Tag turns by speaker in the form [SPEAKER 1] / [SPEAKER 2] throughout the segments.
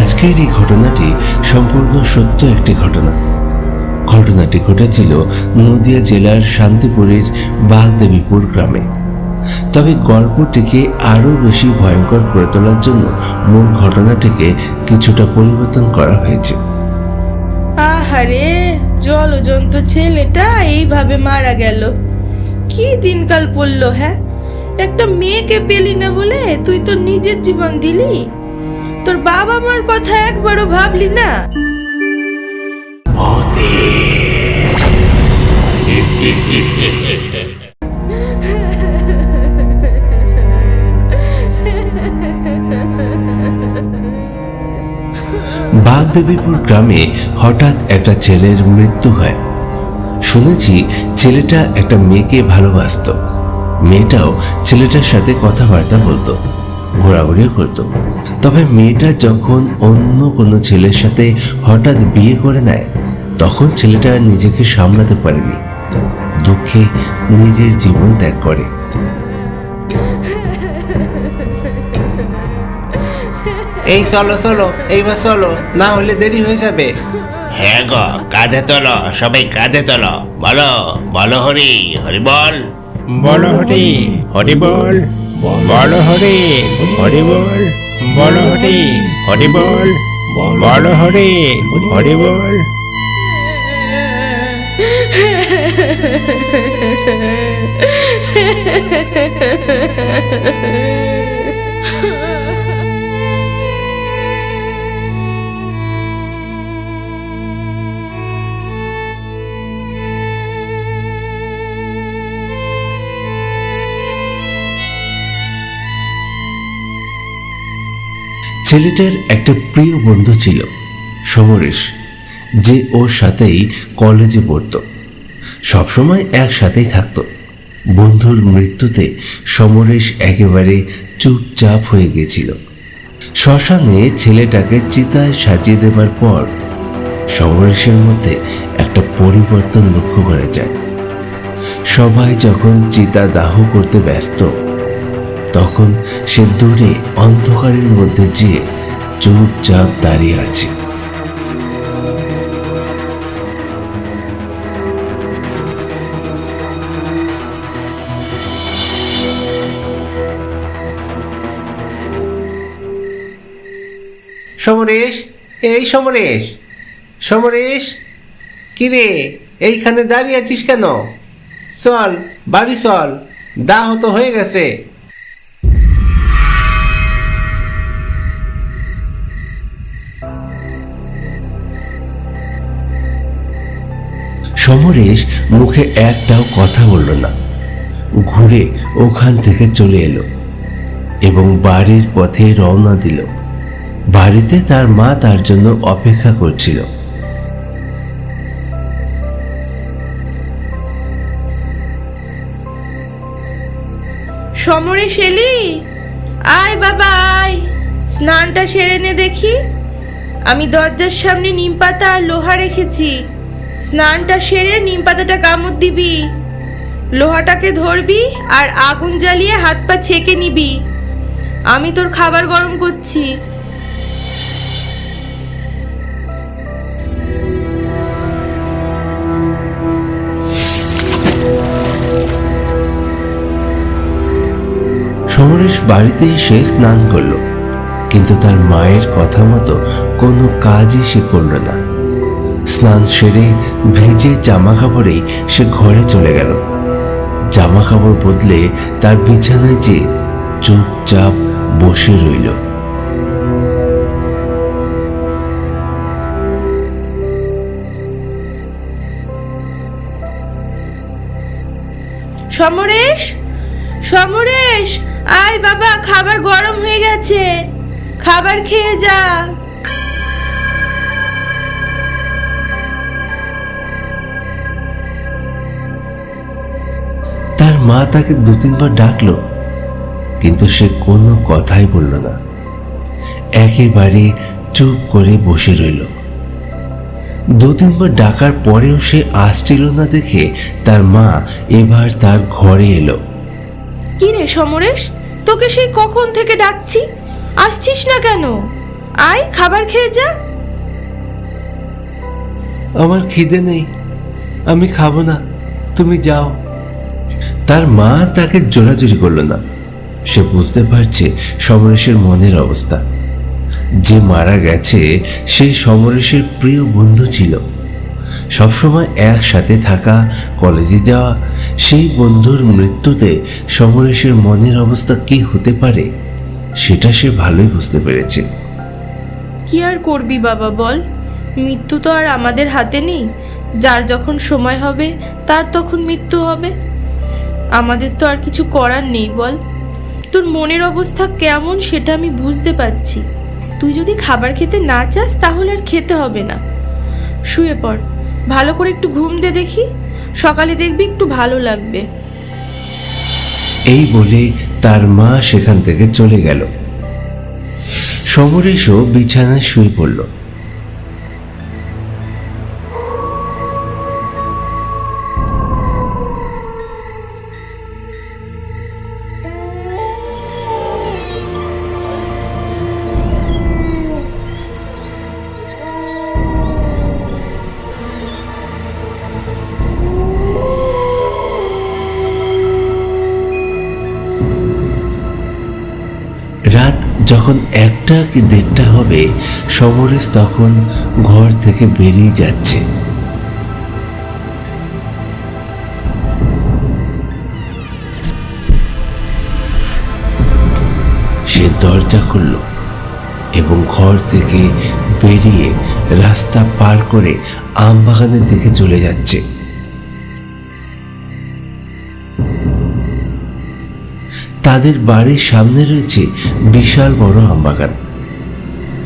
[SPEAKER 1] আজকের এই ঘটনাটি সম্পূর্ণ সত্য একটি ঘটনা। ঘটনাটি ঘটেছিল নদিয়া জেলার শান্তিপুরের বাগদেবীপুর গ্রামে। তবে গল্পটিকে আরো বেশি ভয়ঙ্কর করে তোলার জন্য মূল ঘটনাটিকে কিছুটা পরিবর্তন করা হয়েছে।
[SPEAKER 2] আহারে, জলজন্ত ছেলেটা এইভাবে মারা গেল। কি দিনকাল পড়লো। হ্যাঁ, একটা মেয়েকে পেলি না বলে তুই তো নিজের জীবন দিলি। তোর বাবা মার কথা একবারও ভাবলি না?
[SPEAKER 1] বাগদেবীপুর গ্রামে হঠাৎ একটা ছেলের মৃত্যু হয়। শুনেছি ছেলেটা একটা মেয়েকে ভালোবাসতো। মেয়েটাও ছেলেটার সাথে কথাবার্তা বলতো, ঘোরাঘুরিও করতো। তবে মেয়েটা যখন অন্য কোনো ছেলের সাথে হঠাৎ বিয়ে করে নেয়, তখন ছেলেটা নিজেকে সামলাতে পারেনি, দুঃখে নিজের জীবন ত্যাগ করে।
[SPEAKER 3] এই চলো চলো, এইবার চলো, না হলে দেরি হয়ে যাবে।
[SPEAKER 4] হ্যাঁ গো, কাঁধে তোলো, সবাই কাঁধে তোলো। বলো বলো হরি হরি বল।
[SPEAKER 5] বলো হরি হরি বল, বলো হরি হরি বল, বলো হরি হরি বল, বলো হরি হরি বল।
[SPEAKER 1] ছেলেটার একটা প্রিয় বন্ধু ছিল, সমরেশ, যে ওর সাথেই কলেজে পড়তো, সবসময় একসাথেই থাকতো। বন্ধুর মৃত্যুতে সমরেশ একেবারে চুপচাপ হয়ে গেছিল। শ্মশানে ছেলেটাকে চিতায় সাজিয়ে দেবার পর সমরেশের মধ্যে একটা পরিবর্তন লক্ষ্য করা যায়। সবাই যখন চিতা দাহ করতে ব্যস্ত, তখন সে দূরে অন্ধকারের মধ্যে যেয়ে চুপচাপ দাঁড়িয়ে আছে।
[SPEAKER 3] সমরেশ, এই সমরেশ, সমরেশ, কিরে এইখানে দাঁড়িয়ে আছিস কেন? চল বাড়ি চল, দাহ তো হয়ে গেছে।
[SPEAKER 1] সমরেশ মুখে একটাও কথা বলল না, ঘুরে ওখান থেকে চলে এলো এবং বাড়ির পথে রওনা দিল। বাড়িতে তার মা তার জন্য অপেক্ষা করছিল।
[SPEAKER 2] সমরেশ এলি? আয় বাবা আয়, স্নানটা সেরে নে দেখি। আমি দরজার সামনে নিম পাতা আর লোহা রেখেছি। স্নানটা সেরে নিম পাতাটা কামড় দিবি, লোহাটাকে ধরবি আর আগুন জ্বালিয়ে হাত পা ছেঁকে নিবি। আমি তোর খাবার গরম করছি।
[SPEAKER 1] সমরেশ বাড়িতে এসে স্নান করলো, কিন্তু তার মায়ের কথা মতো কোনো কাজই সে করল না। স্নান সেরে ভিজে জামা কাপড়েই সে ঘরে চলে গেল। জামা কাপড় বদলে তার বিছানায় যে চুপচাপ বসে রইল।
[SPEAKER 2] সমরেশ, সমরেশ, আয় বাবা, খাবার গরম হয়ে গেছে, খাবার খেয়ে যা।
[SPEAKER 1] তার মা তাকে দু তিনবার ডাকলো, কিন্তু সে কোনো কথাই বলল না, একেবারে চুপ করে বসে রইল। দু তিনবার ডাকার পরেও সে আসছিল না দেখে তার মা এবার তার ঘরে এলো।
[SPEAKER 2] কি রে সমরেশ, তোকে সেই কখন থেকে ডাকছি, আসছিস না কেন? আয় খাবার খেয়ে যা।
[SPEAKER 1] আমার খিদে নেই, আমি খাবো না, তুমি যাও। তার মা তাকে জোরাজুরি করলো না। সে বুঝতে পারছে সমরেশের মনের অবস্থা। যে মারা গেছে সে সমরেশের প্রিয় বন্ধু ছিল, সবসময় একসাথে থাকা, কলেজে যাওয়া। সেই বন্ধুর মৃত্যুতে সমরেশের মনের অবস্থা কি হতে পারে সেটা সে ভালোই বুঝতে পেরেছে।
[SPEAKER 2] কি আর করবি বাবা বল, মৃত্যু তো আর আমাদের হাতে নেই। যার যখন সময় হবে তার তখন মৃত্যু হবে, আমাদের তো আর কিছু করার নেই বল। তোর মনের অবস্থা কেমন সেটা আমি বুঝতে পারছি। তুই যদি খাবার খেতে না চাস তাহলে আর খেতে হবে না, শুয়ে পড়, ভালো করে একটু ঘুম দে দেখি, সকালে দেখবি একটু ভালো লাগবে।
[SPEAKER 1] এই বলে তার মা সেখান থেকে চলে গেল। সমরেশও বিছানায় শুয়ে পড়ল। রাত যখন 1টা কি 1:30 হবে, সমরেশ তখন ঘর থেকে বেরিয়ে যাচ্ছে। সে দরজা খুলল এবং ঘর থেকে বেরিয়ে রাস্তা পার করে আমবাগানের দিকে চলে যাচ্ছে। তাদের বাড়ির সামনে রয়েছে বিশাল বড় আমবাগান।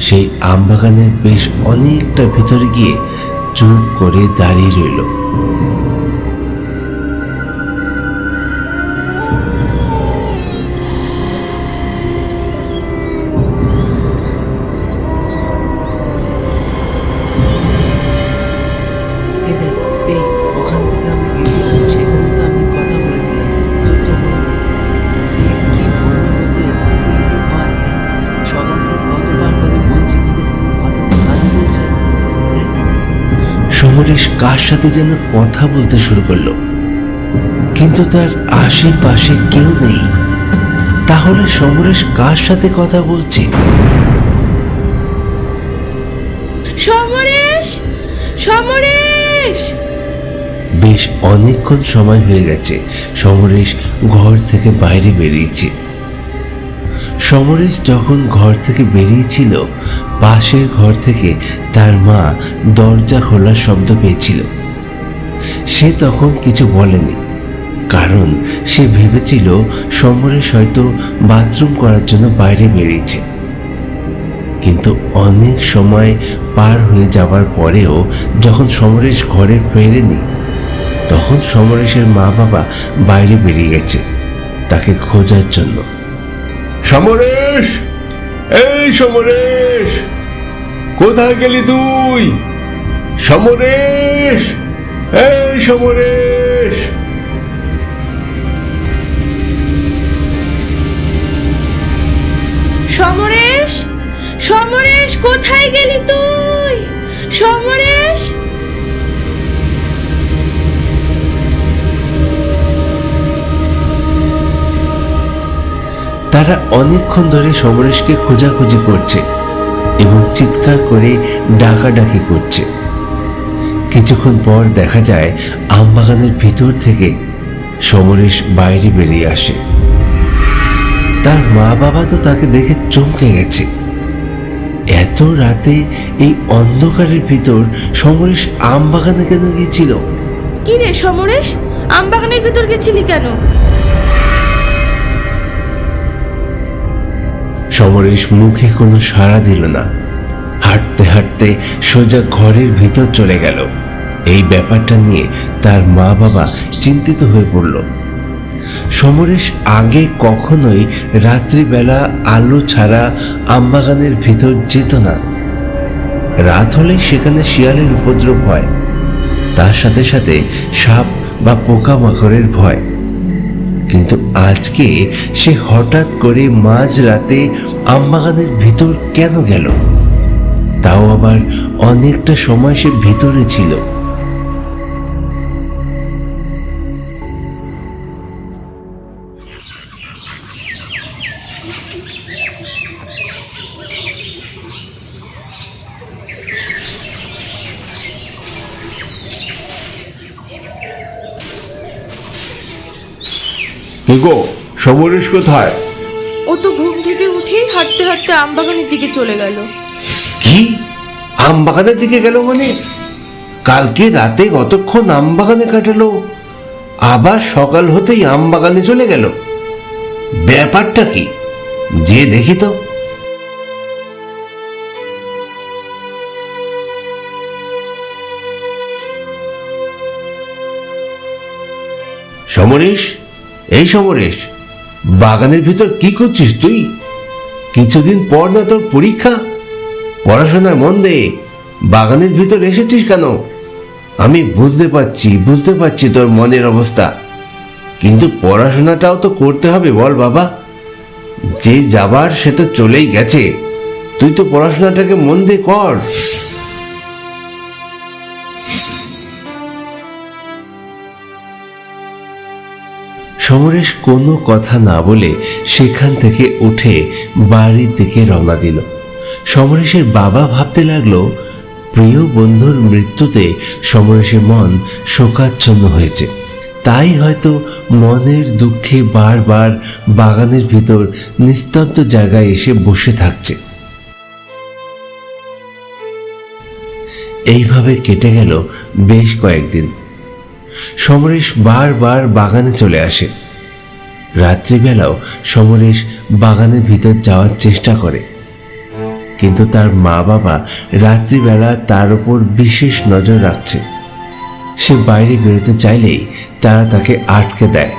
[SPEAKER 1] সেই আমবাগানের বেশ অনেকটা ভিতরে গিয়ে চুপ করে দাঁড়িয়ে রইল।
[SPEAKER 6] ওখান থেকে আমি গেছিলাম, সেখানে তো আমি কথা বলেছিলাম, কিন্তু তোর তো মনে নেই। কি বলবো বলতে, এগুলো কি হয়? সকাল থেকে কতবার করে বলছি, কিন্তু কোনো কথা তো কানে তুলছে না।
[SPEAKER 1] সমরেশ কার সাথে যেন কথা বলতে শুরু করলো, কিন্তু তার আশেপাশে কেউ নেই। তাহলে সমরেশ কার সাথে কথা বলছে?
[SPEAKER 2] সমরেশ, সমরেশ!
[SPEAKER 1] বেশ অনেকক্ষণ সময় হয়ে গেছে সমরেশ ঘর থেকে বাইরে বেরিয়েছে। সমরেশ যখন ঘর থেকে বেরিয়েছিল, পাশের ঘর থেকে তার মা দরজা খোলার শব্দ পেয়েছিল। সে তখন কিছু বলেনি, কারণ সে ভেবেছিল সমরেশ হয়তো বাথরুম করার জন্য বাইরে বেরিয়েছে। কিন্তু অনেক সময় পার হয়ে যাওয়ার পরেও যখন সমরেশ ঘরে ফেরেনি, তখন সমরেশের মা বাবা বাইরে বেরিয়ে গেছে তাকে খোঁজার জন্য।
[SPEAKER 5] সমরেশ, এই সমরেশ, কোথায় গেলি তুই? সমরেশ, এই সমরেশ!
[SPEAKER 2] সমরেশ, সমরেশ, কোথায় গেলি তুই? সমরেশ!
[SPEAKER 1] তারা অনেকক্ষণ ধরে সমরেশকে খোঁজাখুঁজি করছে এবং চিৎকার করে ডাকাডাকি করছে। কিছুক্ষণ পর দেখা যায় আমবাগানের ভিতর থেকে সমরেশ বাইরে বেরিয়ে আসে। তার মা বাবা তো তাকে দেখে চমকে গেছে। এত রাতে এই অন্ধকারের ভিতর সমরেশ আমবাগানে কেন গিয়েছিল?
[SPEAKER 2] কি রে সমরেশ, আমবাগানের ভিতর গেছিলি কেন?
[SPEAKER 1] সমরেশ মুখে কোনো সাড়া দিল না। হাঁটতে হাঁটতে সোজা ঘরের ভিতর চলে গেল। এই ব্যাপারটা নিয়ে তার মা বাবা চিন্তিত হয়ে পড়ল। সমরেশ আগে কখনোই রাত্রিবেলা আলো ছাড়া আমবাগানের ভিতর যেত না। রাত হলেই সেখানে শিয়ালের উপদ্রব হয়, তার সাথে সাথে সাপ বা পোকামাকড়ের ভয়। কিন্তু আজকে সে হঠাৎ করে মাঝরাতে আমবাগানের ভিতর কেন গেল? তাও আবার অনেকটা সময় সে ভিতরে ছিল।
[SPEAKER 5] কি গো, সমরেশ কোথায়?
[SPEAKER 2] ও তো ঘুম থেকে উঠেই হাঁটতে হাঁটতে আমবাগানের দিকে চলে গেল।
[SPEAKER 1] কি আম বাগানের দিকে গেল মানে? কালকে রাতে কতক্ষণ আম বাগানে কাটালো, আবার সকাল হতেই আম বাগানে চলে গেল? ব্যাপারটা কি, যে দেখি তো। সমরেশ, এই সমরেশ, বাগানের ভিতর কি করছিস তুই? কিছুদিন পর না তোর পরীক্ষা, পড়াশোনায় মন দে। বাগানের ভিতর এসেছিস কেন? আমি বুঝতে পারছি তোর মনের অবস্থা, কিন্তু পড়াশোনাটাও তো করতে হবে বল বাবা। যে যাবার সে তো চলেই গেছে, তুই তো পড়াশোনাটাকে মন দিয়ে কর। সমরেশ কোনো কথা না বলে সেখান থেকে উঠে বাড়ির দিকে রওনা দিল। সমরেশের বাবা ভাবতে লাগলো, প্রিয় বন্ধুর মৃত্যুতে সমরেশের মন শোকাচ্ছন্ন হয়েছে, তাই হয়তো মনের দুঃখে বারবার বাগানের ভিতর নিস্তব্ধ জায়গায় এসে বসে থাকছে। এইভাবে কেটে গেল বেশ কয়েকদিন। সমরেশ বারবার বাগানে চলে আসে। রাত্রিবেলাও সমরেশ বাগানের ভিতর যাওয়ার চেষ্টা করে, কিন্তু তার মা বাবা রাত্রিবেলা তার উপর বিশেষ নজর রাখছে। সে বাইরে বেরোতে চাইলেই তারা তাকে আটকে দেয়।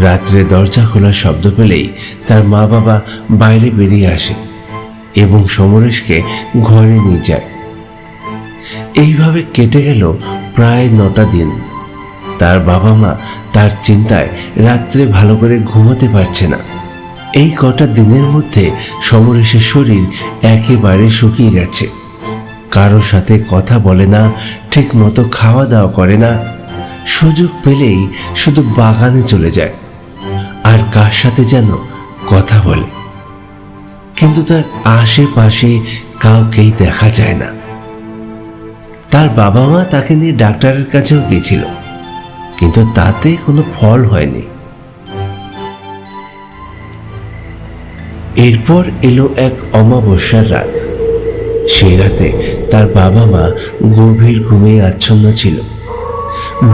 [SPEAKER 1] রাত্রে দরজা খোলার শব্দ পেলেই তার মা বাবা বাইরে বেরিয়ে আসে এবং সমরেশকে ঘরে নিয়ে যায়। এইভাবে কেটে গেল প্রায় 9টা দিন। তার বাবা মা তার চিন্তায় রাত্রে ভালো করে ঘুমাতে পারছে না। এই কটা দিনের মধ্যে সমরেশের শরীর একেবারে শুকিয়ে গেছে। কারো সাথে কথা বলে না, ঠিক মতো খাওয়া দাওয়া করে না, সুযোগ পেলেই শুধু বাগানে চলে যায় আর কার সাথে যেন কথা বলে, কিন্তু তার আশেপাশে কাউকেই দেখা যায় না। তার বাবা মা তাকে নিয়ে ডাক্তারের কাছেও গিয়েছিল, কিন্তু তাতে কোনো ফল হয়নি। এরপর এলো এক অমাবস্যার রাত। সেই রাতে তার বাবা মা গভীর ঘুমে আচ্ছন্ন ছিল।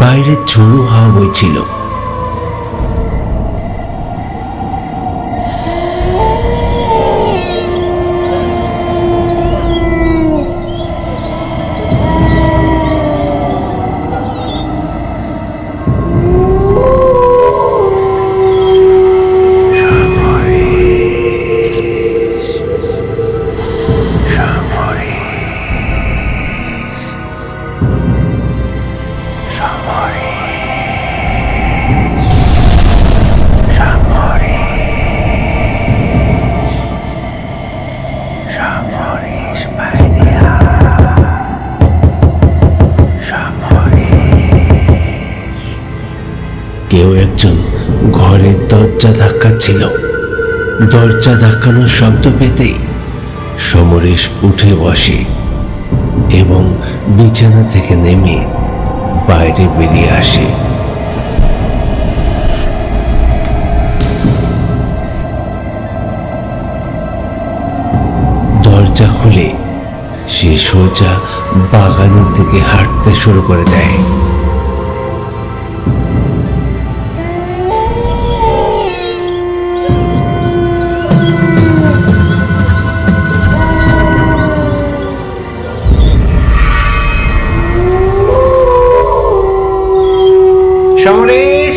[SPEAKER 1] বাইরে ঝোড়ো হাওয়া বইছিল। কেউ একজন ঘরের দরজা ধাক্কাচ্ছিল। দরজা ধাক্কানোর শব্দ পেতেই সমরেশ উঠে বসে এবং বিছানা থেকে নেমে বাইরে বেরিয়ে আসে। দরজা খুলে সে সোজা বাগানের দিকে হাঁটতে শুরু করে দেয়।
[SPEAKER 3] সমরেশ,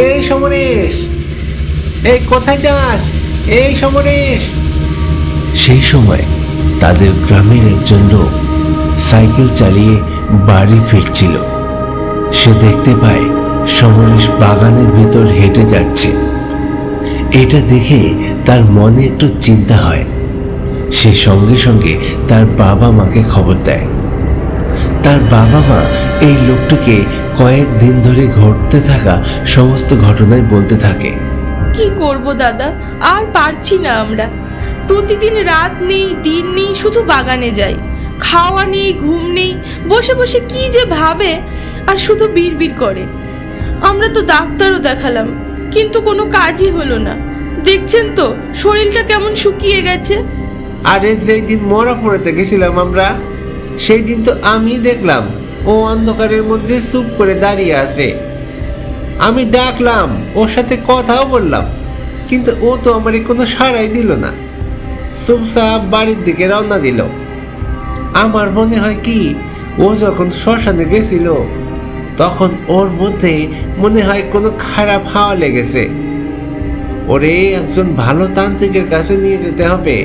[SPEAKER 3] এই সমরেশ, এই কোথায় যাস? এই সমরেশ।
[SPEAKER 1] সেই সময় তাদের গ্রামের একজন লোক সাইকেল চালিয়ে বাড়ি ফিরছিল। সে দেখতে পায় সমরেশ বাগানের ভিতর হেঁটে যাচ্ছে। এটা দেখে তার মনে একটু চিন্তা হয়। সে সঙ্গে সঙ্গে তার বাবা মাকে খবর দেয়। তার বাবা মা এই লোকটিকে কয়েকদিন ধরে ঘটতে থাকা সমস্ত ঘটনাই বলতে থাকে।
[SPEAKER 2] কি করব দাদা, আর পারছি না আমরা। প্রতিদিন রাত নেই দিন নেই শুধু বাগানে যাই, খাওয়া নেই ঘুম নেই, বসে বসে কি যে ভাবে আর শুধু বিড়বিড় করে। আমরা তো ডাক্তারও দেখালাম, কিন্তু কোনো কাজই হলো না। দেখছেন তো শরীরটা কেমন শুকিয়ে গেছে।
[SPEAKER 3] আরে যেই দিন মরাপুরেতে গেছিলাম আমরা, সেই দিন তো আমি দেখলাম ও অন্ধকারের মধ্যে চুপ করে দাঁড়িয়ে আছে। আমি ডাকলাম, ওর সাথে কথাও বললাম, কিন্তু ও তো আমারে কোনো সাড়াই দিল না। চুপচাপ বাড়ির দিকে রওনা দিল। আমার মনে হয় কি, ও যখন শ্মশানে গেছিল তখন ওর মধ্যে মনে হয় কোনো খারাপ হাওয়া লেগেছে। ওরে একজন ভালো তান্ত্রিকের কাছে নিয়ে যেতে হবে।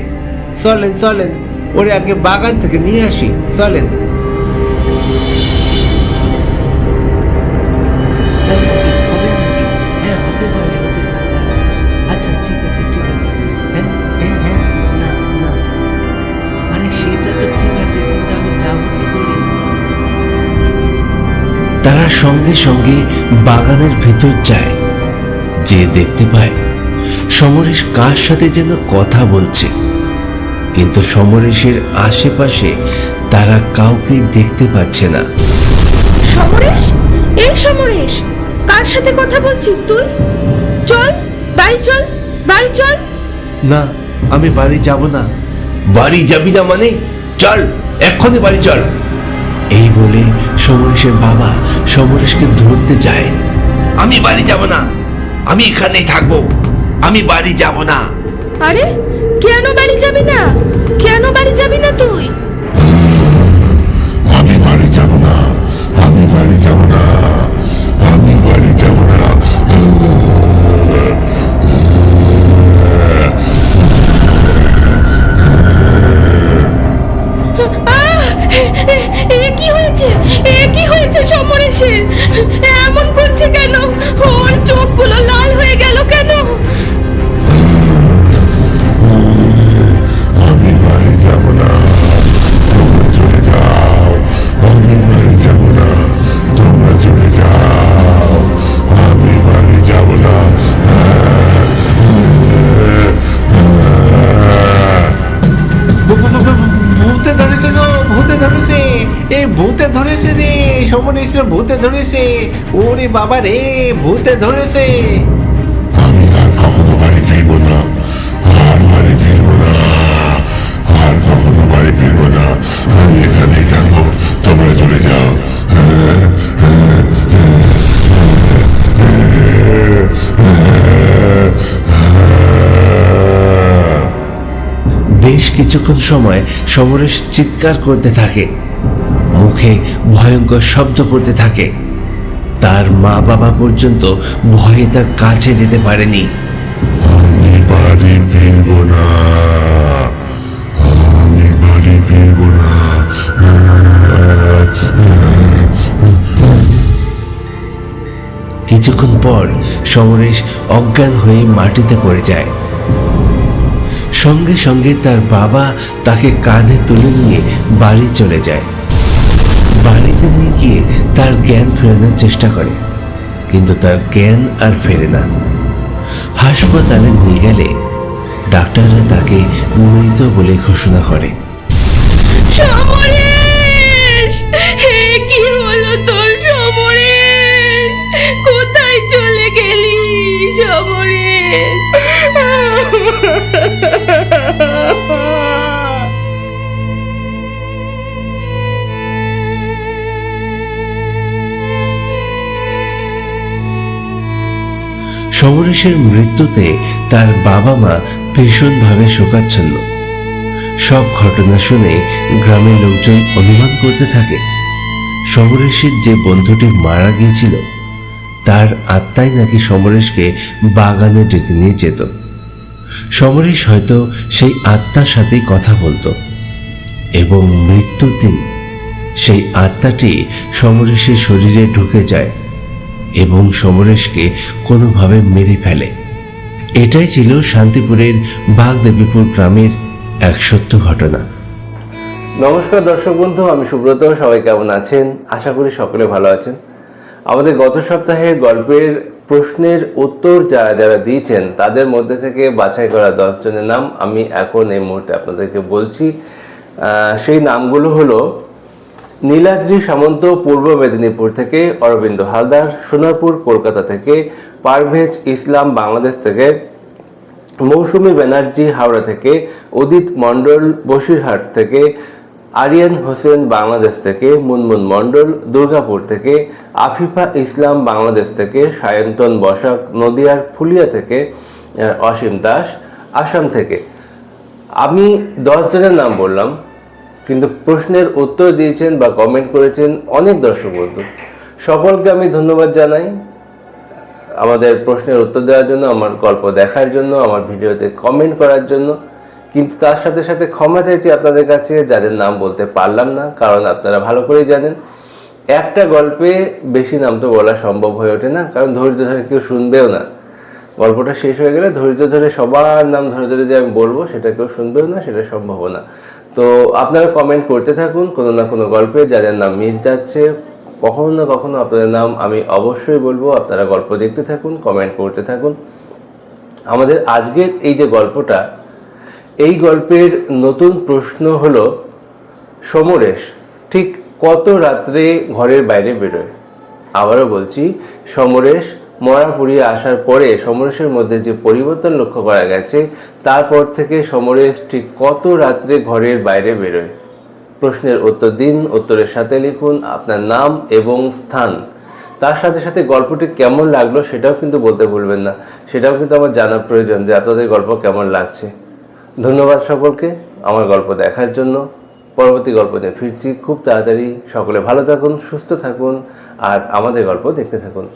[SPEAKER 3] চলেন চলেন, ওরে আগে বাগান থেকে নিয়ে আসি, চলেন।
[SPEAKER 6] তাই নাকি? হবে নাকি? হ্যাঁ, হতে পারে, হতে পারে দাদা। আচ্ছা ঠিক আছে, ঠিক আছে। হ্যাঁ হ্যাঁ হ্যাঁ, না না, আরে সেটা তো ঠিক আছে, কিন্তু আমি যাবো কি করে?
[SPEAKER 1] তারা সঙ্গে সঙ্গে বাগানের ভেতর যায়, যে দেখতে পায় সমরেশ কার সাথে যেন কথা বলছে, কিন্তু সমরেশের আশেপাশে তারা কাউকে দেখতে পাচ্ছে না।
[SPEAKER 2] সমরেশ, এই সমরেশ, কার সাথে কথা বলছিস তুই? চল বাড়ি চল, বাড়ি চল।
[SPEAKER 1] না, আমি বাড়ি যাব না। বাড়ি যাবি না মানে? চল, এক্ষুনি বাড়ি চল। এই বলে সমরেশের বাবা সমরেশকে ধরতে যায়। আমি বাড়ি যাব না, আমি এখানেই থাকবো, আমি বাড়ি যাব না।
[SPEAKER 2] আরে কেন বাড়ি যাবি না? কেন বাড়ি যাবি না তুই?
[SPEAKER 7] আমি বাড়ি যাব না, আমি বাড়ি যাব না, আমি বাড়ি যাব না।
[SPEAKER 2] এ কি হয়েছে? এ কি হয়েছে সমরেশের? এমন করছে কেন? ওর চোখগুলো লাল হয়ে গেল কেন?
[SPEAKER 7] আমি বাড়ি যাব না, তোমরা চলে যাও। আমি বাড়ি যাব না, তোমরা চলে যাও। আমি বাড়ি যাব না।
[SPEAKER 3] ভূতে ধরেছে গো, ভূতে ধরেছে, এই ভূতে ধরেছে রে সমরেশ, ভূতে ধরেছে। ওরে বাবা রে, ভূতে ধরেছে।
[SPEAKER 7] আমি আর কখনো বাড়ি ফিরবো না, আর বাড়ি ফিরবো না, আর কখনো বাড়ি ফিরবো না। আমি এখানেই থাকবো, তোমরা চলে যাও।
[SPEAKER 1] বেশ কিছুক্ষণ সময় সমরেশ চিৎকার করতে থাকে, মুখে ভয়ঙ্কর শব্দ করতে থাকে। তার মা বাবা পর্যন্ত ভয়ে তার কাছে যেতে পারেনি।
[SPEAKER 7] আমি বাড়ি ফিরবো না, আমি বাড়ি ফিরবো না।
[SPEAKER 1] কিছুক্ষণ পর সমরেশ অজ্ঞান হয়ে মাটিতে পড়ে যায়। সঙ্গে সঙ্গে তার বাবা তাকে কাঁধে তুলে নিয়ে বাড়ি চলে যায়। বাড়িতে নিয়ে গিয়ে তার জ্ঞান ফেরানোর চেষ্টা করে, কিন্তু তার জ্ঞান আর ফেরে না। হাসপাতালে নিয়ে গেলে ডাক্তাররা তাকে মৃত বলে ঘোষণা করে।
[SPEAKER 2] সমরেশ, হে কি হলো তোর সমরেশ? কোথায় চলে গেলি সমরেশ?
[SPEAKER 1] সমরেশের মৃত্যুতে তার বাবা মা ভীষণভাবে শোকাচ্ছন্ন। সব ঘটনা শুনে গ্রামের লোকজন অনুমান করতে থাকে সমরেশের যে বন্ধুটি মারা গিয়েছিল তার আত্মাই নাকি সমরেশকে বাগানে ডেকে নিয়ে যেত। সমরেশ হয়তো সেই আত্মার সাথেই কথা বলতো এবং মৃত্যুর দিন সেই আত্মাটি সমরেশের শরীরে ঢুকে যায় এবং সমরেশকে কোনোভাবে মেরে ফেলে। এটাই ছিল শান্তিপুরের বাগদেবীপুর গ্রামের এক সত্য ঘটনা। নমস্কার দর্শক বন্ধু, আমি সুব্রত। সবাই কেমন আছেন? আশা করি সকলে ভালো আছেন। আমাদের গত সপ্তাহের গল্পের প্রশ্নের উত্তর যারা যারা দিয়েছেন তাদের মধ্যে থেকে বাছাই করা 10 জনের নাম আমি এখন এই মুহূর্তে আপনাদেরকে বলছি। সেই নামগুলো হলো নীলাদ্রি সামন্ত পূর্ব মেদিনীপুর থেকে, অরবিন্দ হালদার সোনারপুর কলকাতা থেকে, পারভেজ ইসলাম বাংলাদেশ থেকে, মৌসুমী ব্যানার্জি হাওড়া থেকে, উদিত মণ্ডল বসিরহাট থেকে, আরিয়ান হোসেন বাংলাদেশ থেকে, মুনমুন মণ্ডল দুর্গাপুর থেকে, আফিফা ইসলাম বাংলাদেশ থেকে, সায়ন্তন বসাক নদিয়ার ফুলিয়া থেকে, অসীম দাস আসাম থেকে। আমি 10 জনের নাম বললাম, কিন্তু প্রশ্নের উত্তর দিয়েছেন বা কমেন্ট করেছেন অনেক দর্শক বন্ধু। সকলকে আমি ধন্যবাদ জানাই আমাদের প্রশ্নের উত্তর দেওয়ার জন্য, আমার গল্প দেখার জন্য, আমার ভিডিওতে কমেন্ট করার জন্য। কিন্তু তার সাথে সাথে ক্ষমা চাইছি আপনাদের কাছে যাদের নাম বলতে পারলাম না, কারণ আপনারা ভালো করেই জানেন একটা গল্পে বেশি নাম তো বলা সম্ভব হয়ে ওঠে না, কারণ ধৈর্য ধরে কেউ শুনবেও না। গল্পটা শেষ হয়ে গেলে ধৈর্য ধরে সবার নাম ধরে ধরে যে আমি বলবো সেটা কেউ শুনবেও না, সেটা সম্ভব না। তো আপনারা কমেন্ট করতে থাকুন কোনো না কোনো গল্পে যাদের নাম মিস যাচ্ছে, কখনো না কখনো আপনাদের নাম আমি অবশ্যই বলবো। আপনারা গল্প দেখতে থাকুন, কমেন্ট করতে থাকুন। আমাদের আজকের এই যে গল্পটা, এই গল্পের নতুন প্রশ্ন হলো সমরেশ ঠিক কত রাত্রে ঘরের বাইরে বেরোয়? আবারও বলছি, সমরেশ মরা পুড়িয়ে আসার পরে সমরেশের মধ্যে যে পরিবর্তন লক্ষ্য করা গেছে, তারপর থেকে সমরেশ ঠিক কত রাত্রে ঘরের বাইরে বেরোয়? প্রশ্নের উত্তর দিন, উত্তরের সাথে লিখুন আপনার নাম এবং স্থান। তার সাথে সাথে গল্পটি কেমন লাগলো সেটাও কিন্তু বলতে ভুলবেন না, সেটাও কিন্তু আমার জানা প্রয়োজন যে আপনাদের গল্প কেমন লাগছে। ধন্যবাদ সকলকে আমার গল্প দেখার জন্য। পরবর্তী গল্প নিয়ে ফিরছি খুব তাড়াতাড়ি। সকলে ভালো থাকুন, সুস্থ থাকুন আর আমাদের গল্প দেখতে থাকুন।